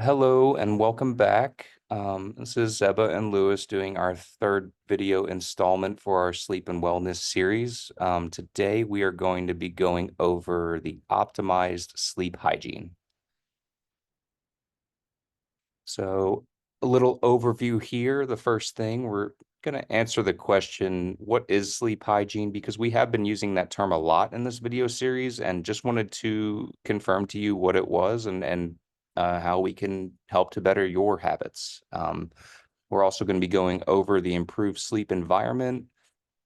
Hello and welcome back. This is Zeba and Lewis doing our third video installment for our sleep and wellness series. Today we are going to be going over the optimized sleep hygiene. So a little overview here. The first thing, we're going to answer the question, what is sleep hygiene? Because we have been using that term a lot in this video series and just wanted to confirm to you what it was and how we can help to better your habits. We're also going to be going over the improved sleep environment,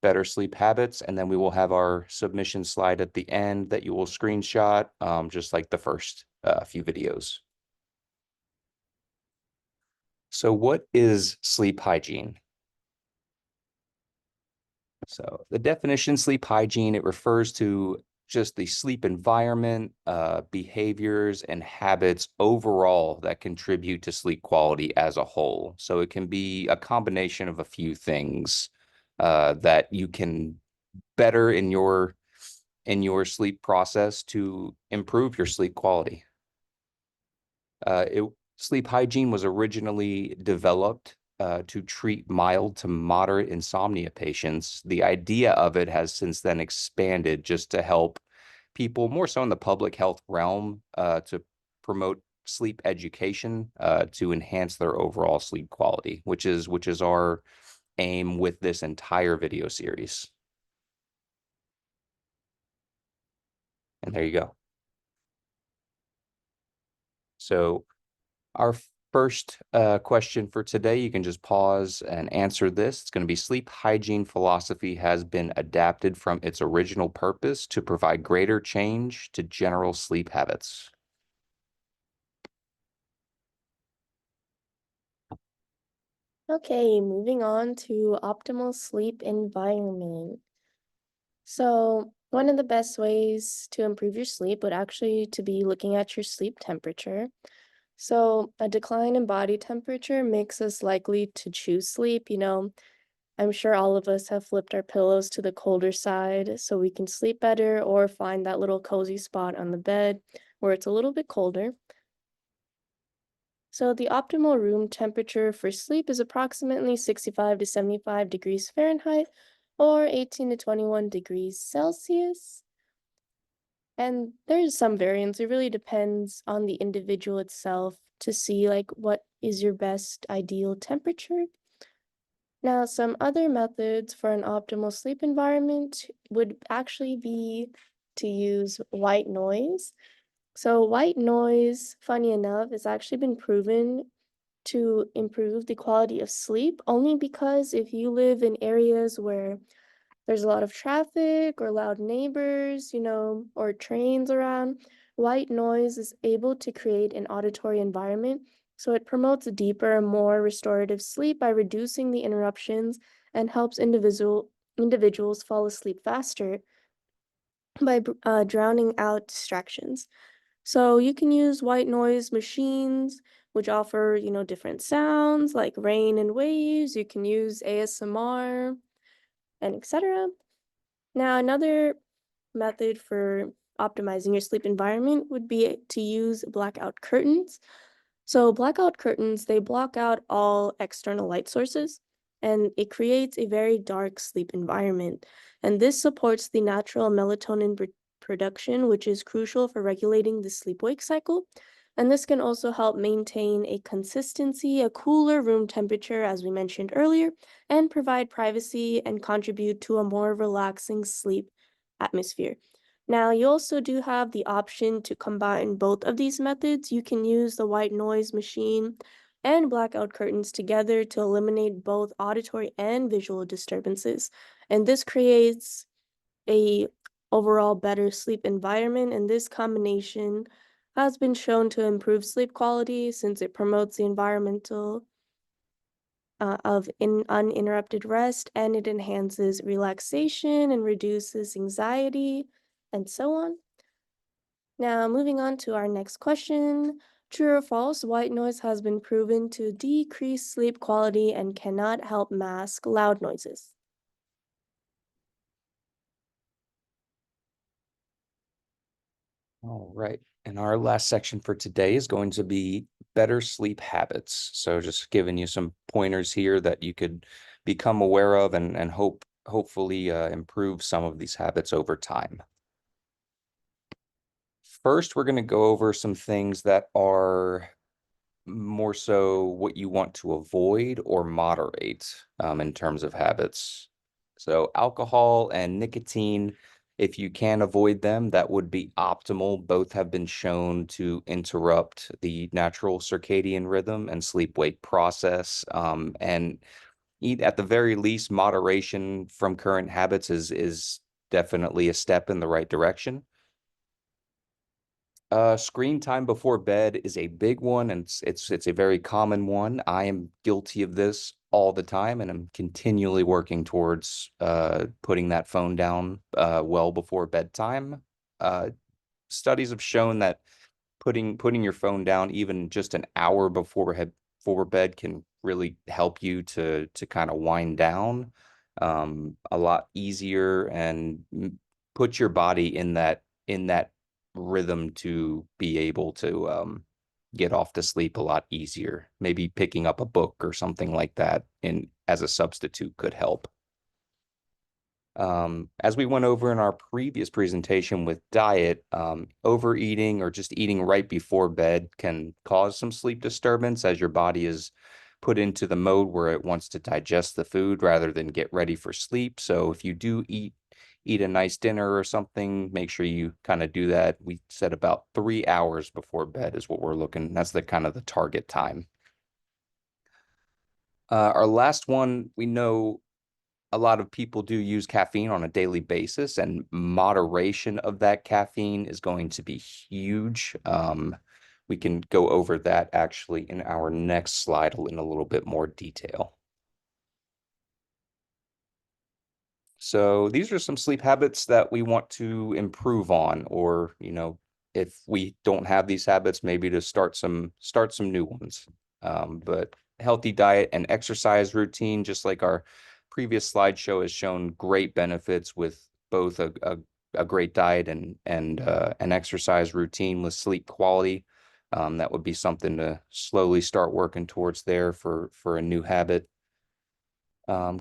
better sleep habits, and then we will have our submission slide at the end that you will screenshot, just like the first few videos. So what is sleep hygiene? So the definition, sleep hygiene, it refers to just the sleep environment, behaviors, and habits overall that contribute to sleep quality as a whole. So it can be a combination of a few things that you can better in your sleep process to improve your sleep quality. It Sleep hygiene was originally developed to treat mild to moderate insomnia patients. The idea of it has since then expanded just to help people more so in the public health realm to promote sleep education to enhance their overall sleep quality, which is our aim with this entire video series. And there you go. So our first question for today, you can just pause and answer this. It's going to be sleep hygiene philosophy has been adapted from its original purpose to provide greater change to general sleep habits. Okay, moving on to optimal sleep environment. So, one of the best ways to improve your sleep would actually to be looking at your sleep temperature. So, a decline in body temperature makes us likely to choose sleep. I'm sure all of us have flipped our pillows to the colder side so we can sleep better or find that little cozy spot on the bed where it's a little bit colder. So the optimal room temperature for sleep is approximately 65 to 75 degrees Fahrenheit or 18 to 21 degrees Celsius. And there's some variance. It really depends on the individual itself to see like what is your best ideal temperature. Now, some other methods for an optimal sleep environment would actually be to use white noise. So white noise, funny enough, has actually been proven to improve the quality of sleep only because if you live in areas where there's a lot of traffic or loud neighbors, or trains around, white noise is able to create an auditory environment. So it promotes a deeper, more restorative sleep by reducing the interruptions and helps individuals fall asleep faster by drowning out distractions. So you can use white noise machines, which offer, different sounds like rain and waves. You can use ASMR and etc. Now, another method for optimizing your sleep environment would be to use blackout curtains. So blackout curtains, they block out all external light sources and it creates a very dark sleep environment. And this supports the natural melatonin production, which is crucial for regulating the sleep-wake cycle. And this can also help maintain a cooler room temperature, as we mentioned earlier, and provide privacy and contribute to a more relaxing sleep atmosphere. Now, you also do have the option to combine both of these methods. You can use the white noise machine and blackout curtains together to eliminate both auditory and visual disturbances. And this creates a overall better sleep environment, and this combination has been shown to improve sleep quality since it promotes the environmental of uninterrupted rest, and it enhances relaxation and reduces anxiety and so on. Now, moving on to our next question. True or false, white noise has been proven to decrease sleep quality and cannot help mask loud noises. All right. And our last section for today is going to be better sleep habits. So just giving you some pointers here that you could become aware of and hopefully improve some of these habits over time. First, we're going to go over some things that are more so what you want to avoid or moderate in terms of habits. So, alcohol and nicotine, if you can avoid them, that would be optimal. Both have been shown to interrupt the natural circadian rhythm and sleep-wake process. And eat at the very least, moderation from current habits is definitely a step in the right direction. Screen time before bed is a big one, and it's a very common one. I am guilty of this all the time, and I'm continually working towards putting that phone down well before bedtime. Uh, Studies have shown that putting your phone down even just an hour before bed can really help you to kind of wind down a lot easier and put your body in that rhythm to be able to get off to sleep a lot easier. Maybe picking up a book or something like that in as a substitute could help. As we went over in our previous presentation with diet, overeating or just eating right before bed can cause some sleep disturbance as your body is put into the mode where it wants to digest the food rather than get ready for sleep. So if you do eat a nice dinner or something, make sure you kind of do that. We said about 3 hours before bed is what we're looking. That's the kind of the target time. Our last one, we know a lot of people do use caffeine on a daily basis, and moderation of that caffeine is going to be huge. We can go over that actually in our next slide in a little bit more detail. So these are some sleep habits that we want to improve on, or, if we don't have these habits, maybe to start some new ones. But healthy diet and exercise routine, just like our previous slideshow, has shown great benefits with both a great diet and an exercise routine with sleep quality. That would be something to slowly start working towards there for a new habit.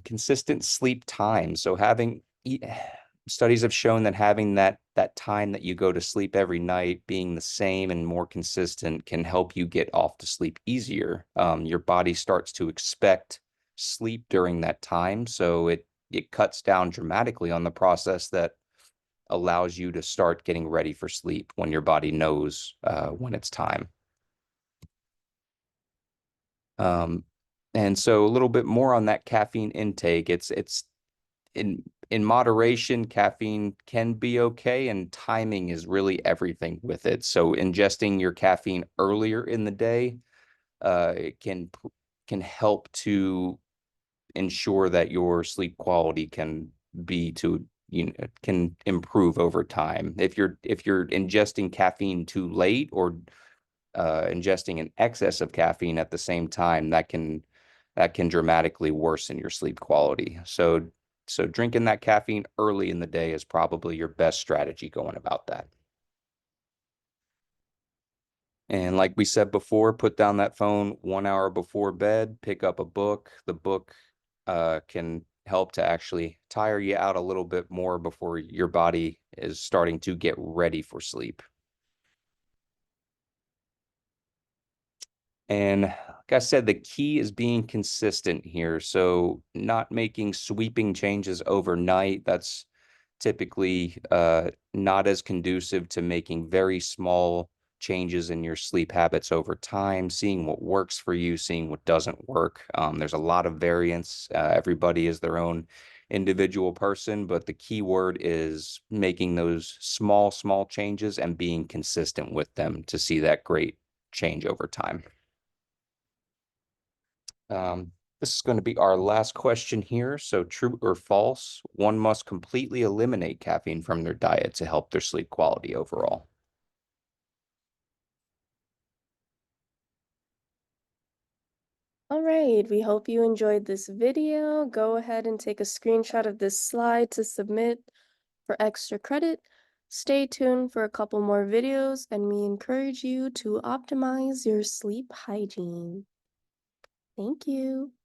Consistent sleep time. So studies have shown that having that time that you go to sleep every night being the same and more consistent can help you get off to sleep easier. Your body starts to expect sleep during that time, so it cuts down dramatically on the process that allows you to start getting ready for sleep when your body knows when it's time. Um, and so a little bit more on that caffeine intake. It's in moderation, caffeine can be okay, and timing is really everything with it. So ingesting your caffeine earlier in the day it can help to ensure that your sleep quality can be to can improve over time. If you're ingesting caffeine too late or ingesting an excess of caffeine at the same time, that can dramatically worsen your sleep quality. So drinking that caffeine early in the day is probably your best strategy going about that. And like we said before, put down that phone 1 hour before bed, pick up a book. The book can help to actually tire you out a little bit more before your body is starting to get ready for sleep. And like I said, the key is being consistent here. So not making sweeping changes overnight. That's typically not as conducive to making very small changes in your sleep habits over time, seeing what works for you, seeing what doesn't work. There's a lot of variance. Everybody is their own individual person, but the key word is making those small changes and being consistent with them to see that great change over time. This is going to be our last question here. So, true or false, one must completely eliminate caffeine from their diet to help their sleep quality overall. All right, we hope you enjoyed this video. Go ahead and take a screenshot of this slide to submit for extra credit. Stay tuned for a couple more videos, and we encourage you to optimize your sleep hygiene. Thank you.